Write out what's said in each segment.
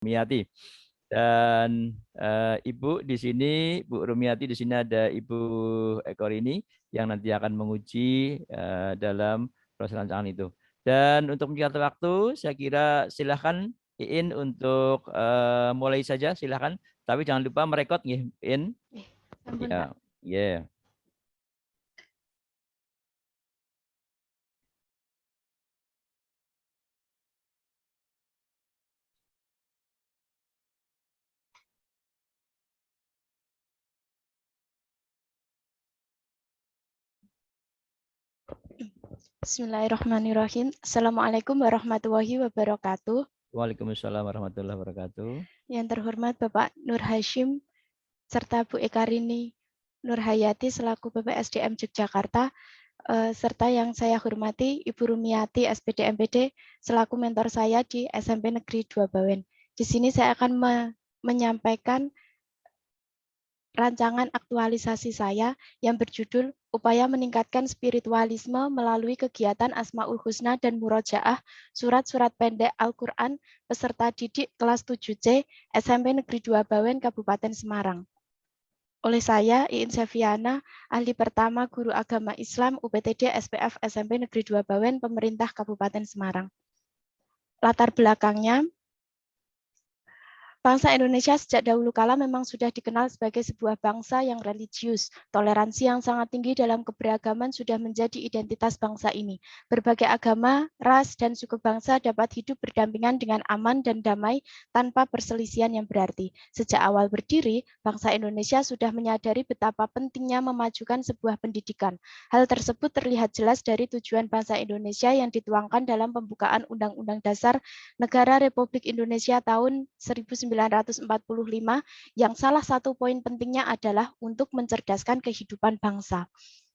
Rumiati. Dan Ibu di sini, Bu Rumiati di sini ada Ibu Ekorini yang nanti akan menguji dalam proses rancangan itu. Dan untuk menyingkat waktu, saya kira silahkan Iin untuk mulai saja, silahkan. Tapi jangan lupa merekod nih, Iin. Sampun, Pak. Ya, yeah. Bismillahirrahmanirrahim. Assalamualaikum warahmatullahi wabarakatuh. Waalaikumsalam warahmatullahi wabarakatuh. Yang terhormat Bapak Nur Hashim serta Bu Ekarini Nurhayati selaku BPSDM Yogyakarta, serta yang saya hormati Ibu Rumiati SPD MPD selaku mentor saya di SMP Negeri 2 Bawen. Di sini saya akan menyampaikan rancangan aktualisasi saya yang berjudul Upaya Meningkatkan Spiritualisme Melalui Kegiatan Asmaul Husna dan Murojaah Surat-Surat Pendek Al-Quran peserta didik kelas 7C SMP Negeri 2 Bawen Kabupaten Semarang. Oleh saya, Iin Seviana, ahli pertama Guru Agama Islam UPTD SPF SMP Negeri 2 Bawen, Pemerintah Kabupaten Semarang. Latar belakangnya, bangsa Indonesia sejak dahulu kala memang sudah dikenal sebagai sebuah bangsa yang religius. Toleransi yang sangat tinggi dalam keberagaman sudah menjadi identitas bangsa ini. Berbagai agama, ras, dan suku bangsa dapat hidup berdampingan dengan aman dan damai tanpa perselisihan yang berarti. Sejak awal berdiri, bangsa Indonesia sudah menyadari betapa pentingnya memajukan sebuah pendidikan. Hal tersebut terlihat jelas dari tujuan bangsa Indonesia yang dituangkan dalam pembukaan Undang-Undang Dasar Negara Republik Indonesia tahun 1945 yang salah satu poin pentingnya adalah untuk mencerdaskan kehidupan bangsa.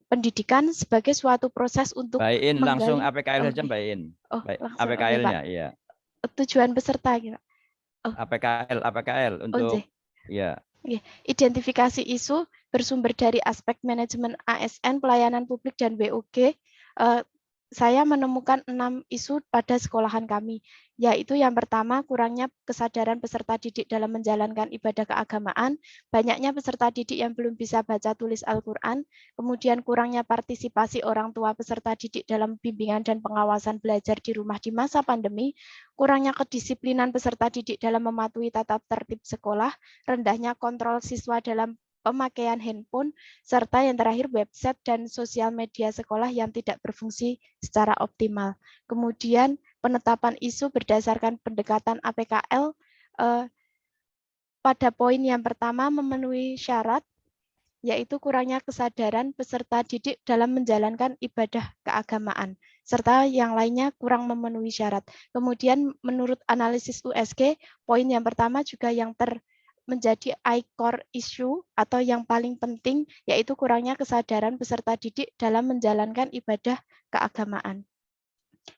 Pendidikan sebagai suatu proses untuk Baik, langsung menggali APKL saja, Mbak In. Baik, langsung oke, Pak. APKL-nya, iya. Tujuan peserta gitu. APKL untuk ya. Identifikasi isu bersumber dari aspek manajemen ASN, pelayanan publik dan WOG. Saya menemukan 6 isu pada sekolahan kami, yaitu yang pertama, kurangnya kesadaran peserta didik dalam menjalankan ibadah keagamaan, banyaknya peserta didik yang belum bisa baca tulis Al-Quran, kemudian kurangnya partisipasi orang tua peserta didik dalam bimbingan dan pengawasan belajar di rumah di masa pandemi, kurangnya kedisiplinan peserta didik dalam mematuhi tata tertib sekolah, rendahnya kontrol siswa dalam pemakaian handphone, serta yang terakhir website dan sosial media sekolah yang tidak berfungsi secara optimal. Kemudian penetapan isu berdasarkan pendekatan APKL pada poin yang pertama memenuhi syarat, yaitu kurangnya kesadaran peserta didik dalam menjalankan ibadah keagamaan, serta yang lainnya kurang memenuhi syarat. Kemudian menurut analisis USG, poin yang pertama juga yang menjadi core issue atau yang paling penting, yaitu kurangnya kesadaran peserta didik dalam menjalankan ibadah keagamaan.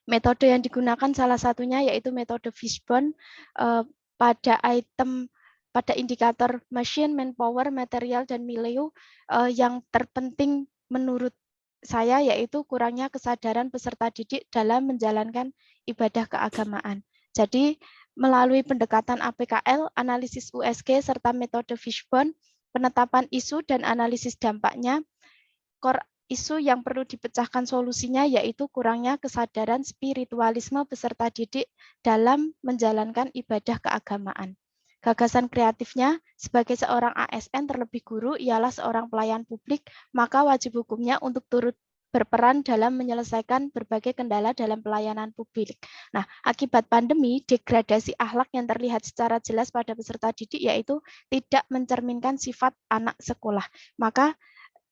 Metode yang digunakan salah satunya yaitu metode Fishbone pada indikator machine, manpower, material, dan milieu. Yang terpenting menurut saya yaitu kurangnya kesadaran peserta didik dalam menjalankan ibadah keagamaan. Jadi melalui pendekatan APKL, analisis USG, serta metode Fishbone, penetapan isu dan analisis dampaknya, core isu yang perlu dipecahkan solusinya yaitu kurangnya kesadaran spiritualisme peserta didik dalam menjalankan ibadah keagamaan. Gagasan kreatifnya, sebagai seorang ASN terlebih guru ialah seorang pelayan publik, maka wajib hukumnya untuk turut berperan dalam menyelesaikan berbagai kendala dalam pelayanan publik. Nah, akibat pandemi, degradasi akhlak yang terlihat secara jelas pada peserta didik yaitu tidak mencerminkan sifat anak sekolah. Maka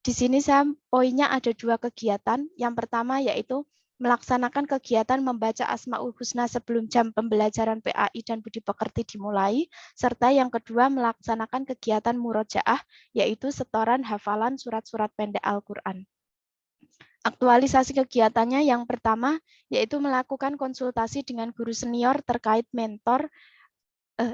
di sini poinnya ada 2 kegiatan. Yang pertama yaitu melaksanakan kegiatan membaca Asmaul Husna sebelum jam pembelajaran PAI dan budi pekerti dimulai, serta yang kedua melaksanakan kegiatan murojaah, yaitu setoran hafalan surat-surat pendek Al-Quran. Aktualisasi kegiatannya yang pertama yaitu melakukan konsultasi dengan guru senior terkait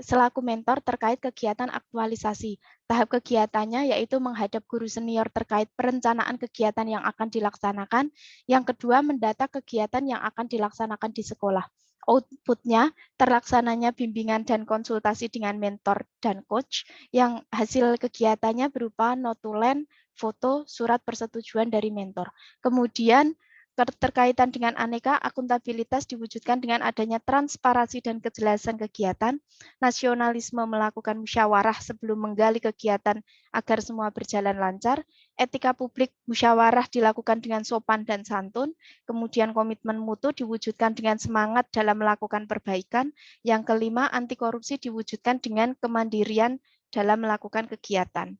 selaku mentor terkait kegiatan aktualisasi. Tahap kegiatannya yaitu menghadap guru senior terkait perencanaan kegiatan yang akan dilaksanakan. Yang kedua, mendata kegiatan yang akan dilaksanakan di sekolah. Outputnya terlaksananya bimbingan dan konsultasi dengan mentor dan coach yang hasil kegiatannya berupa notulen, foto, surat persetujuan dari mentor. Kemudian keterkaitan dengan aneka akuntabilitas diwujudkan dengan adanya transparansi dan kejelasan kegiatan, nasionalisme melakukan musyawarah sebelum menggali kegiatan agar semua berjalan lancar, etika publik musyawarah dilakukan dengan sopan dan santun, kemudian komitmen mutu diwujudkan dengan semangat dalam melakukan perbaikan, yang kelima anti korupsi diwujudkan dengan kemandirian dalam melakukan kegiatan.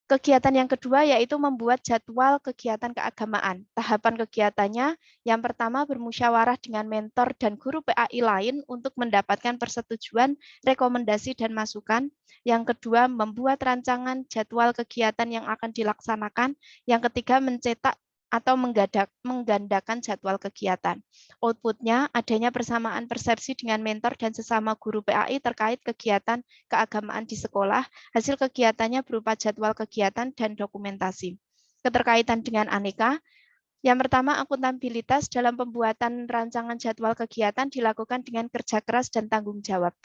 Kegiatan yang kedua yaitu membuat jadwal kegiatan keagamaan. Tahapan kegiatannya yang pertama bermusyawarah dengan mentor dan guru PAI lain untuk mendapatkan persetujuan, rekomendasi, dan masukan. Yang kedua membuat rancangan jadwal kegiatan yang akan dilaksanakan. Yang ketiga mencetak atau menggandakan jadwal kegiatan. Outputnya adanya persamaan persepsi dengan mentor dan sesama guru PAI terkait kegiatan keagamaan di sekolah. Hasil kegiatannya berupa jadwal kegiatan dan dokumentasi. Keterkaitan dengan aneka, yang pertama akuntabilitas dalam pembuatan rancangan jadwal kegiatan dilakukan dengan kerja keras dan tanggung jawab.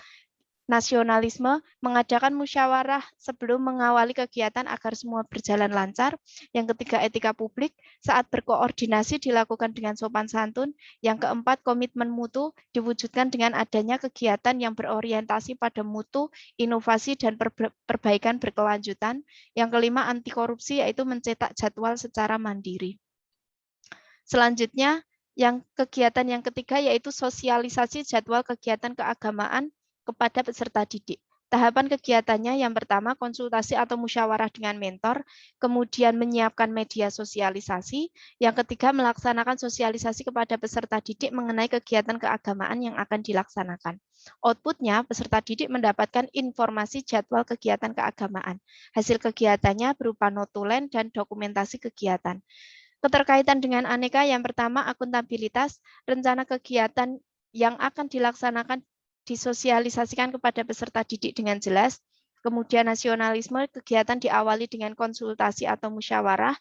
Nasionalisme mengadakan musyawarah sebelum mengawali kegiatan agar semua berjalan lancar. Yang ketiga etika publik saat berkoordinasi dilakukan dengan sopan santun. Yang keempat komitmen mutu diwujudkan dengan adanya kegiatan yang berorientasi pada mutu, inovasi, dan perbaikan berkelanjutan. Yang kelima anti korupsi yaitu mencetak jadwal secara mandiri. Selanjutnya yang kegiatan yang ketiga yaitu sosialisasi jadwal kegiatan keagamaan kepada peserta didik. Tahapan kegiatannya yang pertama konsultasi atau musyawarah dengan mentor, kemudian menyiapkan media sosialisasi, yang ketiga melaksanakan sosialisasi kepada peserta didik mengenai kegiatan keagamaan yang akan dilaksanakan. Outputnya peserta didik mendapatkan informasi jadwal kegiatan keagamaan. Hasil kegiatannya berupa notulen dan dokumentasi kegiatan. Keterkaitan dengan aneka yang pertama akuntabilitas, rencana kegiatan yang akan dilaksanakan disosialisasikan kepada peserta didik dengan jelas. Kemudian nasionalisme, kegiatan diawali dengan konsultasi atau musyawarah.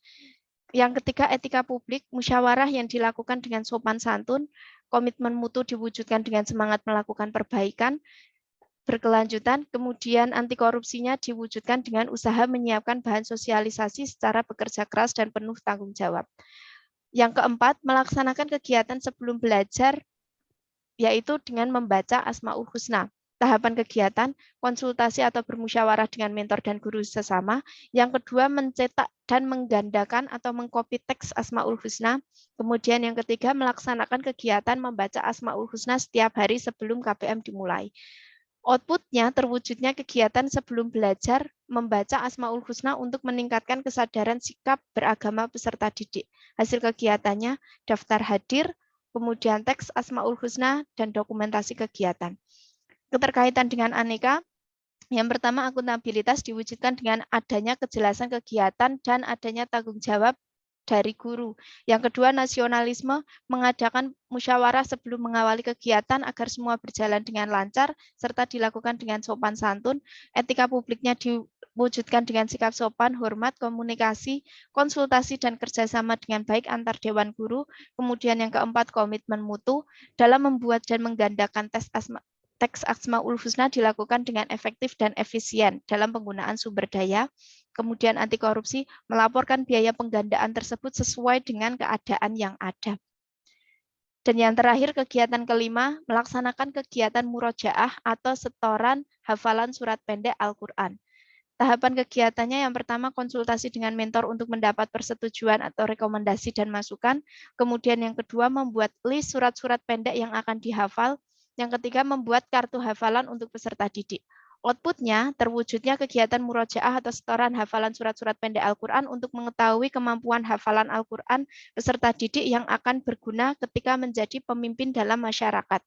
Yang ketiga etika publik, musyawarah yang dilakukan dengan sopan santun. Komitmen mutu diwujudkan dengan semangat melakukan perbaikan berkelanjutan, kemudian anti korupsinya diwujudkan dengan usaha menyiapkan bahan sosialisasi secara bekerja keras dan penuh tanggung jawab. Yang keempat, melaksanakan kegiatan sebelum belajar, yaitu dengan membaca Asmaul Husna. Tahapan kegiatan, konsultasi atau bermusyawarah dengan mentor dan guru sesama. Yang kedua, mencetak dan menggandakan atau mengcopy teks Asmaul Husna. Kemudian yang ketiga, melaksanakan kegiatan membaca Asmaul Husna setiap hari sebelum KPM dimulai. Outputnya terwujudnya kegiatan sebelum belajar membaca Asmaul Husna untuk meningkatkan kesadaran sikap beragama peserta didik. Hasil kegiatannya daftar hadir, kemudian teks Asmaul Husna, dan dokumentasi kegiatan. Keterkaitan dengan aneka, yang pertama akuntabilitas diwujudkan dengan adanya kejelasan kegiatan dan adanya tanggung jawab dari guru. Yang kedua nasionalisme, mengadakan musyawarah sebelum mengawali kegiatan agar semua berjalan dengan lancar, serta dilakukan dengan sopan santun. Etika publiknya diwujudkan dengan sikap sopan, hormat, komunikasi, konsultasi, dan kerjasama dengan baik antar dewan guru. Kemudian yang keempat komitmen mutu, dalam membuat dan menggandakan teks Asmaul Husna dilakukan dengan efektif dan efisien dalam penggunaan sumber daya. Kemudian anti korupsi, melaporkan biaya penggandaan tersebut sesuai dengan keadaan yang ada. Dan yang terakhir kegiatan kelima, melaksanakan kegiatan murojaah atau setoran hafalan surat pendek Al-Quran. Tahapan kegiatannya yang pertama konsultasi dengan mentor untuk mendapat persetujuan atau rekomendasi dan masukan. Kemudian yang kedua membuat list surat-surat pendek yang akan dihafal. Yang ketiga membuat kartu hafalan untuk peserta didik. Outputnya terwujudnya kegiatan murojaah atau setoran hafalan surat-surat pendek Al-Quran untuk mengetahui kemampuan hafalan Al-Quran peserta didik yang akan berguna ketika menjadi pemimpin dalam masyarakat.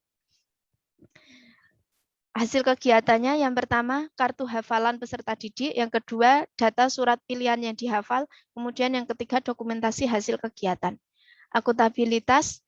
Hasil kegiatannya yang pertama kartu hafalan peserta didik, yang kedua data surat pilihan yang dihafal, kemudian yang ketiga dokumentasi hasil kegiatan. Akuntabilitas,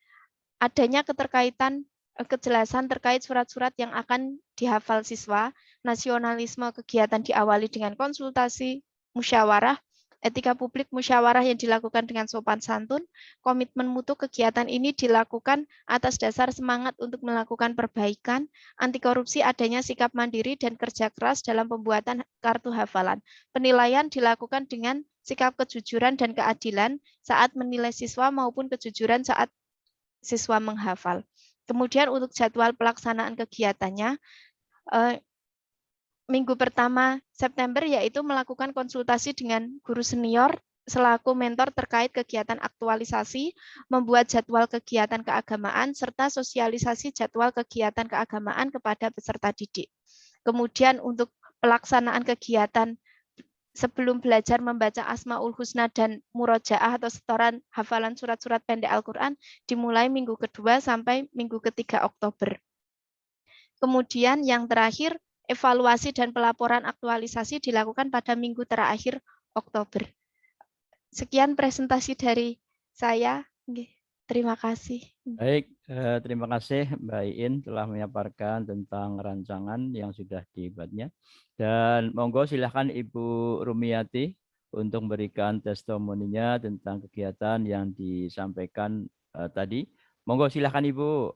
adanya keterkaitan kejelasan terkait surat-surat yang akan dihafal siswa. Nasionalisme, kegiatan diawali dengan konsultasi, musyawarah. etika publik musyawarah yang dilakukan dengan sopan santun, komitmen mutu kegiatan ini dilakukan atas dasar semangat untuk melakukan perbaikan, anti korupsi, adanya sikap mandiri dan kerja keras dalam pembuatan kartu hafalan. Penilaian dilakukan dengan sikap kejujuran dan keadilan saat menilai siswa maupun kejujuran saat siswa menghafal. Kemudian untuk jadwal pelaksanaan kegiatannya, minggu pertama September yaitu melakukan konsultasi dengan guru senior selaku mentor terkait kegiatan aktualisasi, membuat jadwal kegiatan keagamaan, serta sosialisasi jadwal kegiatan keagamaan kepada peserta didik. Kemudian untuk pelaksanaan kegiatan sebelum belajar membaca Asmaul Husna dan Murojaah atau setoran hafalan surat-surat pendek Al-Quran dimulai minggu kedua sampai minggu ketiga Oktober. Kemudian yang terakhir, evaluasi dan pelaporan aktualisasi dilakukan pada minggu terakhir Oktober. Sekian presentasi dari saya. Terima kasih. Baik, terima kasih Mbak Iin telah menyampaikan tentang rancangan yang sudah dibuatnya. Dan monggo silahkan Ibu Rumiati untuk memberikan testimoninya tentang kegiatan yang disampaikan tadi. Monggo silahkan Ibu.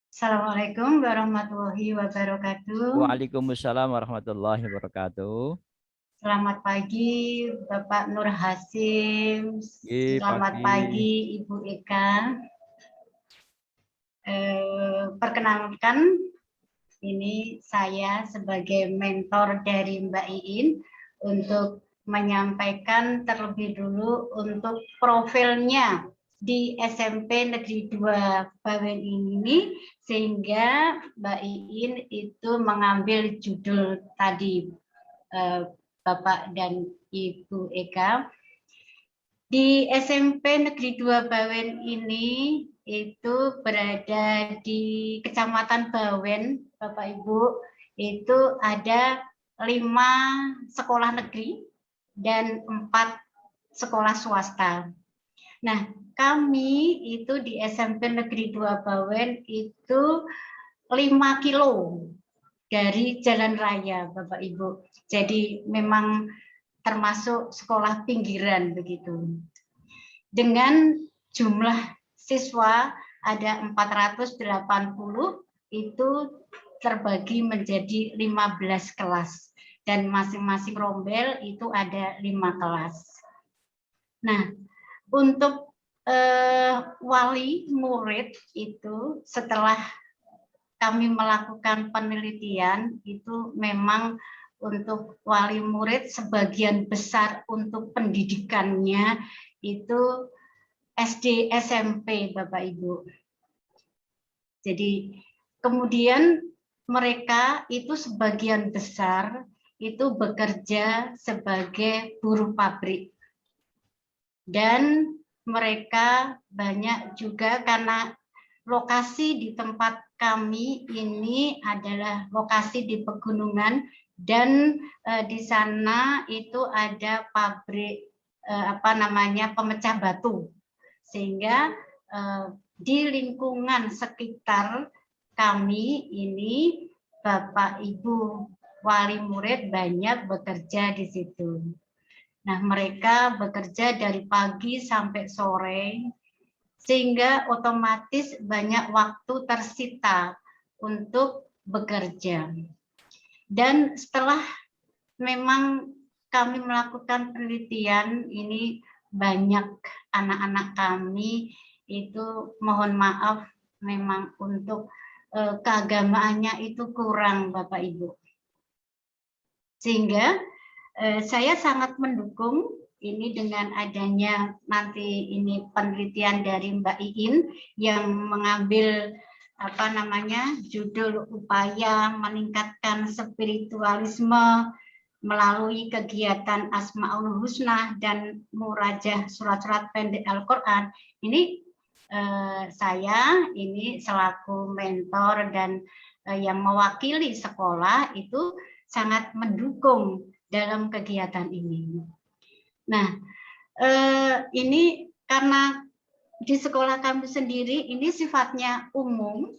Assalamualaikum warahmatullahi wabarakatuh. Waalaikumsalam warahmatullahi wabarakatuh. Selamat pagi Bapak Nur Hasim. Selamat pagi Ibu Eka. Perkenalkan, ini saya sebagai mentor dari Mbak Iin untuk menyampaikan terlebih dulu untuk profilnya di SMP Negeri 2 Bawen ini, sehingga Mbak Iin itu mengambil judul tadi, Bapak dan Ibu Eka. Di SMP Negeri 2 Bawen ini itu berada di Kecamatan Bawen, Bapak Ibu, itu ada 5 sekolah negeri dan 4 sekolah swasta. Nah, kami itu di SMP Negeri 2 Bawen itu 5 kilo dari jalan raya, Bapak Ibu. Jadi memang termasuk sekolah pinggiran begitu. Dengan jumlah siswa ada 480, itu terbagi menjadi 15 kelas. Dan masing-masing rombel itu ada 5 kelas. Nah, untuk wali murid itu setelah kami melakukan penelitian itu memang untuk wali murid sebagian besar untuk pendidikannya itu SD SMP Bapak Ibu. Jadi kemudian mereka itu sebagian besar itu bekerja sebagai buruh pabrik. Dan mereka banyak juga karena lokasi di tempat kami ini adalah lokasi di pegunungan dan di sana itu ada pabrik pemecah batu, sehingga di lingkungan sekitar kami ini Bapak Ibu wali murid banyak bekerja di situ. Nah, mereka bekerja dari pagi sampai sore, sehingga otomatis banyak waktu tersita untuk bekerja. Dan setelah memang kami melakukan penelitian, ini banyak anak-anak kami itu mohon maaf memang untuk keagamaannya itu kurang Bapak Ibu. Sehingga saya sangat mendukung ini dengan adanya nanti ini penelitian dari Mbak Iin yang mengambil judul upaya meningkatkan spiritualisme melalui kegiatan Asmaul Husna dan Murajah surat-surat pendek Al-Quran. Ini saya ini selaku mentor dan yang mewakili sekolah itu sangat mendukung dalam kegiatan ini. Nah, ini karena di sekolah kami sendiri ini sifatnya umum.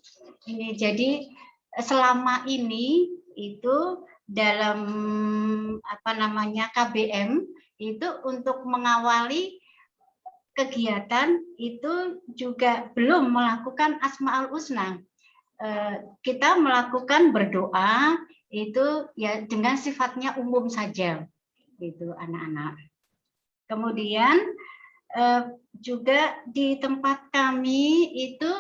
Ini jadi selama ini itu dalam apa namanya KBM itu untuk mengawali kegiatan itu juga belum melakukan Asmaul Husna. Kita melakukan berdoa itu ya dengan sifatnya umum saja, gitu anak-anak. Kemudian juga di tempat kami itu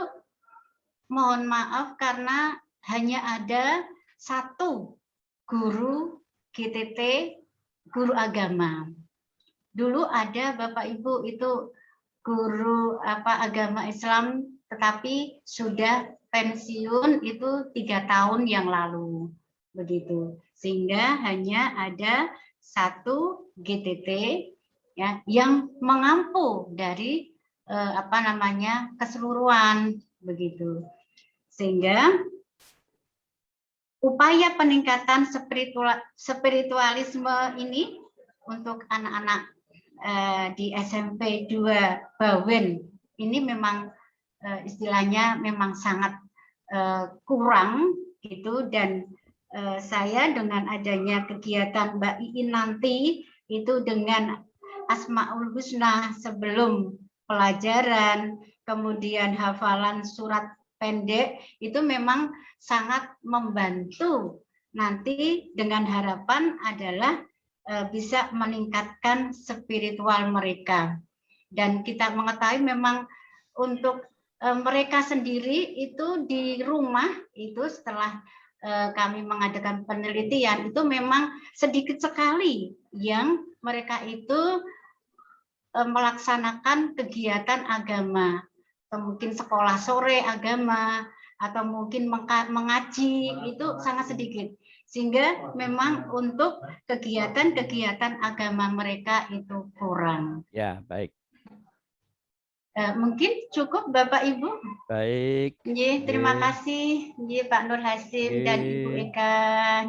mohon maaf karena hanya ada satu guru GTT, guru agama. Dulu ada Bapak Ibu itu guru agama Islam, tetapi sudah pensiun itu 3 tahun yang lalu, begitu. Sehingga hanya ada satu GTT ya yang mengampu dari keseluruhan, begitu. Sehingga upaya peningkatan spiritualisme ini untuk anak-anak di SMP 2 Bawen ini memang istilahnya memang sangat kurang gitu, dan saya dengan adanya kegiatan Mbak Iin nanti itu dengan Asmaul Husna sebelum pelajaran, kemudian hafalan surat pendek itu memang sangat membantu nanti, dengan harapan adalah bisa meningkatkan spiritual mereka. Dan kita mengetahui memang untuk mereka sendiri itu di rumah itu setelah kami mengadakan penelitian itu memang sedikit sekali yang mereka itu melaksanakan kegiatan agama, atau mungkin sekolah sore agama, atau mungkin mengaji, itu sangat sedikit. Sehingga memang untuk kegiatan-kegiatan agama mereka itu kurang. Ya, baik. Mungkin cukup Bapak Ibu. Baik. Terima kasih Pak Nur Hasim dan Ibu Eka.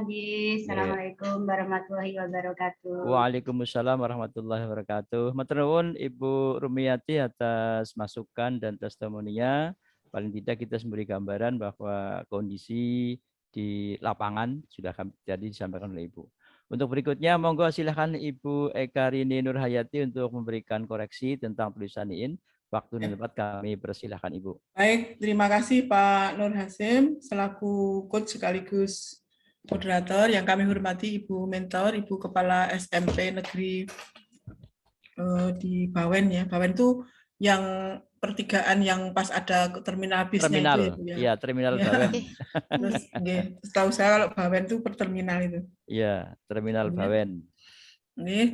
Assalamualaikum warahmatullahi wabarakatuh. Waalaikumsalam warahmatullahi wabarakatuh. Matur nuwun Ibu Rumiati atas masukan dan testimoninya. Paling tidak kita memberi gambaran bahwa kondisi di lapangan sudah jadi disampaikan oleh Ibu. Untuk berikutnya, monggo silahkan Ibu Eka Rini Nurhayati untuk memberikan koreksi tentang tulisan IIN. Waktu dan tempat kami persilahkan Ibu. Baik, terima kasih Pak Nur Hasim selaku coach sekaligus moderator. Yang kami hormati Ibu Mentor, Ibu Kepala SMP Negeri di Bawen ya. Bawen itu yang pertigaan yang pas ada terminal bisnya terminal, itu ya. Iya, terminal ya. Bawen. Terus setahu saya kalau Bawen itu per terminal itu. Iya, terminal Bawen.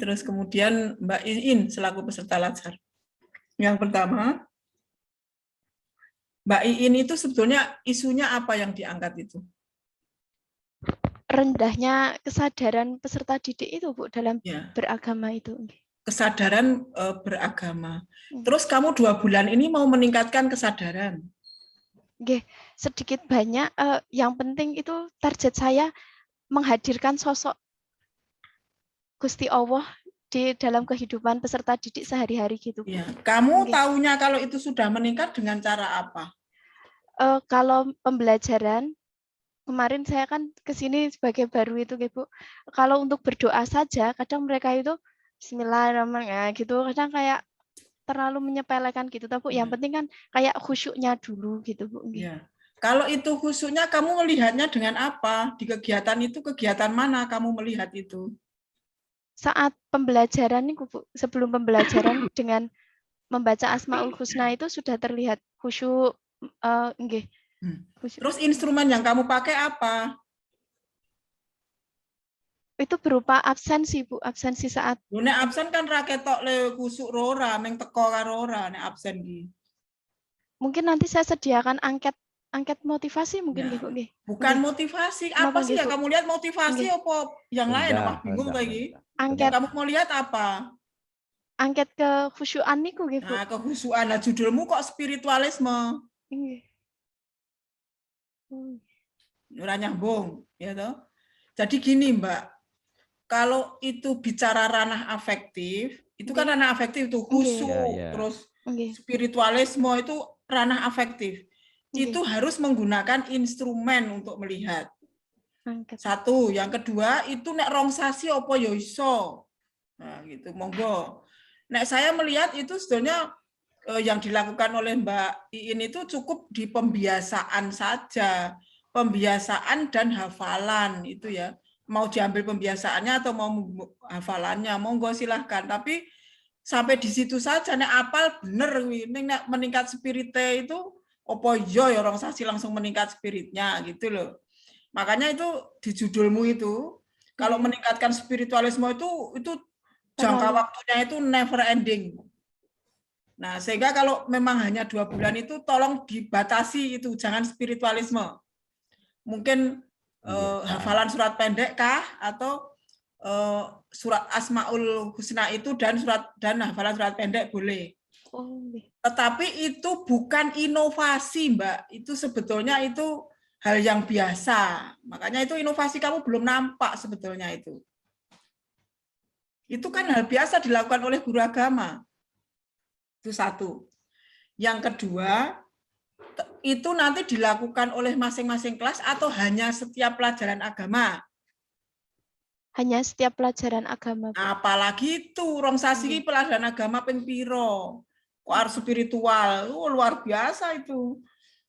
Terus kemudian Mbak Iin selaku peserta lajar. Yang pertama, Mbak Iin itu sebetulnya isunya apa yang diangkat itu? Rendahnya kesadaran peserta didik itu, Bu, dalam beragama itu. Kesadaran beragama. Terus kamu 2 bulan ini mau meningkatkan kesadaran? Sedikit banyak. Yang penting itu target saya menghadirkan sosok Gusti Allah di dalam kehidupan peserta didik sehari-hari gitu. Ya. Kamu tahunya kalau itu sudah meningkat dengan cara apa? Kalau pembelajaran, kemarin saya kan ke sini sebagai baru itu, Bu. Kalau untuk berdoa saja, kadang mereka itu Bismillahirrahmanirrahim gitu, kadang kayak terlalu menyepelekan gitu, Bu. Yang penting kan kayak khusyuknya dulu gitu, Bu. Ya. Kalau itu khusyuknya kamu melihatnya dengan apa? Di kegiatan itu kegiatan mana kamu melihat itu? Saat pembelajaran nih, Bu, sebelum pembelajaran dengan membaca Asmaul Husna itu sudah terlihat khusyuk. Terus instrumen yang kamu pakai apa? Itu berupa absensi, Bu, absensi saat. Nek absen kan raketok le kusuk rora, meng teko karo ora nek absen ki. Mungkin nanti saya sediakan angket motivasi mungkin gitu nggih. Bukan motivasi, apa sih yang kamu lihat motivasi apa yang lain? Wah, bingung lagi. Angket. Kamu mau lihat apa? Angket kekhusyuan niku nggih, Bu. Nah, kekhusyuan. Nah, judulmu kok spiritualisme? Nggih. Ora nyambung, ya toh. Jadi gini, Mbak. Kalau itu bicara ranah afektif, itu kan ranah afektif itu khusyuk, terus spiritualisme itu ranah afektif. Itu harus menggunakan instrumen untuk melihat. Satu, yang kedua itu nek rong sasi apa ya iso. Nah, gitu, monggo. Nek saya melihat itu sebenarnya yang dilakukan oleh Mbak Iin itu cukup di pembiasaan saja. Pembiasaan dan hafalan itu ya. Mau diambil pembiasaannya atau mau hafalannya, monggo silahkan. Tapi sampai di situ saja, nek apal bener, nek meningkat spiritnya itu, opo ya orang sasi langsung meningkat spiritnya gitu loh. Makanya itu di judulmu itu, kalau meningkatkan spiritualisme itu jangka waktunya itu never ending. Nah, sehingga kalau memang hanya 2 bulan itu tolong dibatasi itu, jangan spiritualisme. Mungkin hafalan surat pendek kah atau surat Asmaul Husna itu dan hafalan surat pendek boleh. Tetapi itu bukan inovasi, Mbak. Itu sebetulnya itu hal yang biasa. Makanya itu inovasi kamu belum nampak sebetulnya itu. Itu kan hal biasa dilakukan oleh guru agama. Itu satu. Yang kedua, itu nanti dilakukan oleh masing-masing kelas atau hanya setiap pelajaran agama? Hanya setiap pelajaran agama. Apalagi itu, rong sasi pelajaran agama ping piro. Harus spiritual, luar biasa itu.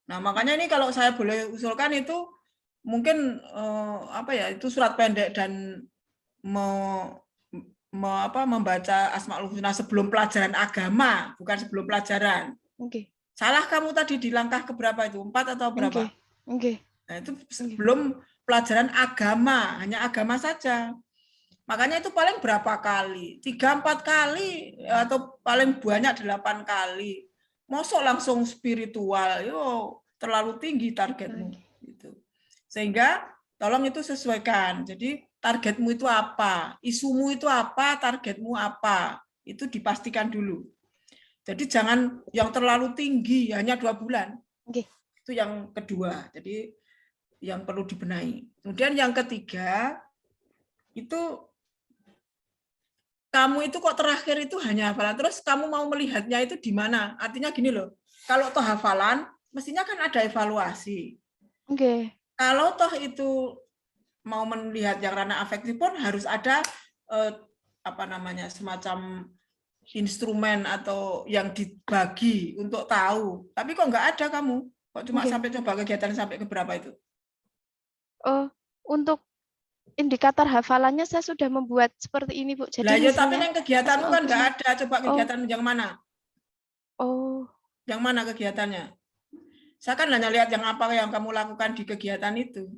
Nah, makanya ini kalau saya boleh usulkan itu mungkin itu surat pendek dan membaca Asmaul Husna sebelum pelajaran agama, bukan sebelum pelajaran. Salah kamu tadi di langkah keberapa itu? 4 atau berapa? Nah, itu sebelum pelajaran agama, hanya agama saja. Makanya itu paling berapa kali? 3-4 kali atau paling banyak 8 kali. Mosok langsung spiritual, yo terlalu tinggi targetmu. Gitu. Sehingga tolong itu sesuaikan. Jadi targetmu itu apa, isumu itu apa, targetmu apa, itu dipastikan dulu. Jadi jangan yang terlalu tinggi, hanya 2 bulan. Itu yang kedua. Jadi yang perlu dibenahi. Kemudian yang ketiga, itu kamu itu kok terakhir itu hanya hafalan, terus kamu mau melihatnya itu di mana? Artinya gini loh, kalau toh hafalan, mestinya kan ada evaluasi. Kalau toh itu mau melihat yang ranah afektif pun harus ada semacam instrumen atau yang dibagi untuk tahu. Tapi kok nggak ada kamu? Kok cuma sampai coba kegiatan sampai ke berapa itu? Untuk indikator hafalannya saya sudah membuat seperti ini, Bu. Jadi ya, tapi yang kegiatanmu kan nggak ada. Coba kegiatan yang mana? Yang mana kegiatannya? Saya kan hanya lihat yang apa yang kamu lakukan di kegiatan itu.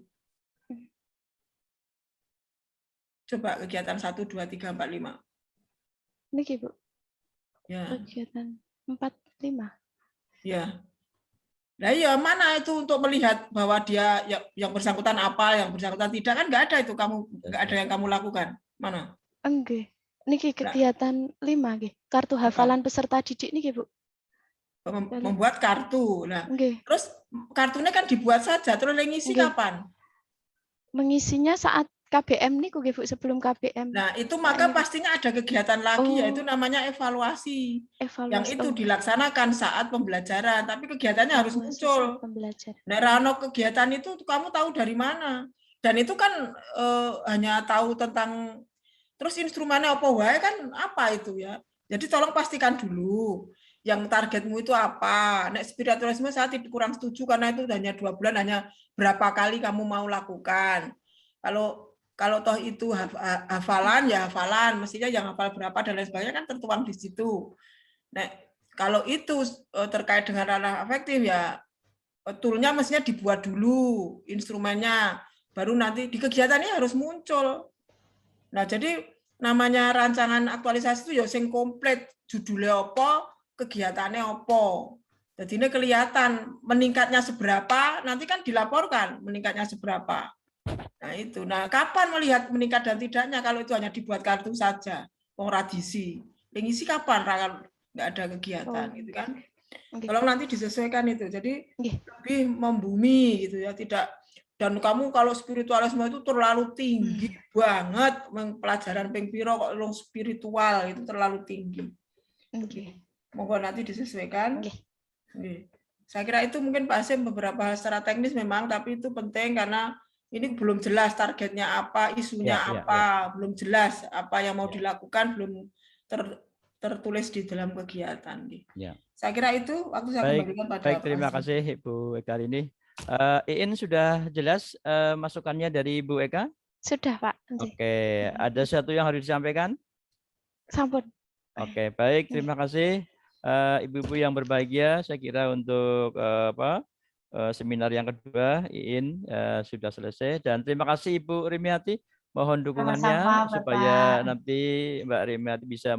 Coba kegiatan 1, 2, 3, 4, 5. Ini, Bu. Ya. Kegiatan 4, 5. Ya. Nah, ya mana itu untuk melihat bahwa dia yang bersangkutan apa, yang bersangkutan tidak, kan nggak ada itu, kamu nggak ada yang kamu lakukan. Mana? Enggak. Niki kegiatan 5 nggih. Kartu hafalan peserta didik niki, Bu. Membuat kartu. Nah, terus kartunya kan dibuat saja, terus ngisi kapan? Mengisinya saat KBM niku nggih, Bu, sebelum KBM. Nah, itu maka pastinya ada kegiatan lagi, yaitu namanya evaluasi. Yang itu dilaksanakan saat pembelajaran, tapi kegiatannya harus muncul. Nah, rano kegiatan itu kamu tahu dari mana? Dan itu kan hanya tahu tentang, terus instrumennya apa wae kan apa itu ya. Jadi tolong pastikan dulu yang targetmu itu apa. Nek spiritualisme saya kurang setuju karena itu hanya 2 bulan, hanya berapa kali kamu mau lakukan. Kalau toh itu hafalan, ya hafalan. Mestinya yang hafal berapa dan lain sebagainya kan tertuang di situ. Nah, kalau itu terkait dengan ranah afektif, ya toolnya mestinya dibuat dulu, instrumennya. Baru nanti di kegiatannya harus muncul. Nah, jadi namanya rancangan aktualisasi itu ya sing komplit. Judulnya apa, kegiatannya apa. Jadi ini kelihatan meningkatnya seberapa, nanti kan dilaporkan meningkatnya seberapa. Nah itu. Nah kapan melihat meningkat dan tidaknya kalau itu hanya dibuat kartu saja, pengradisi. Ngisi kapan? Nggak ada kegiatan, gitu kan? Tolong nanti disesuaikan itu. Jadi lebih membumi gitu ya, tidak. Dan kamu kalau spiritualisme itu terlalu tinggi banget, pelajaran ping piro kok spiritual itu terlalu tinggi. Monggo nanti disesuaikan. Saya kira itu mungkin Pak Hasim beberapa secara teknis memang, tapi itu penting karena ini belum jelas targetnya apa, isunya apa, belum jelas apa yang mau dilakukan, belum tertulis di dalam kegiatan. Saya kira itu waktu saya kembalikan pada Baik, terima kasih Ibu Eka ini. Iin sudah jelas masukannya dari Ibu Eka? Sudah, Pak. Oke, ada satu yang harus disampaikan? Sampun. Oke, baik, terima kasih ibu-ibu yang berbahagia. Saya kira untuk seminar yang kedua Iin sudah selesai, dan terima kasih Ibu Rimiati, mohon dukungannya supaya nanti Mbak Rimiati bisa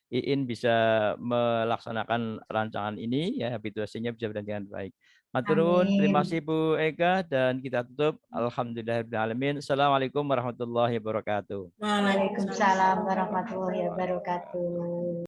Iin bisa melaksanakan rancangan ini ya, habituasinya bisa berjalan dengan baik. Maturun, terima kasih Bu Eka, dan kita tutup. Alhamdulillahirrahmanirrahim. Assalamualaikum warahmatullahi wabarakatuh. Waalaikumsalam warahmatullahi wabarakatuh.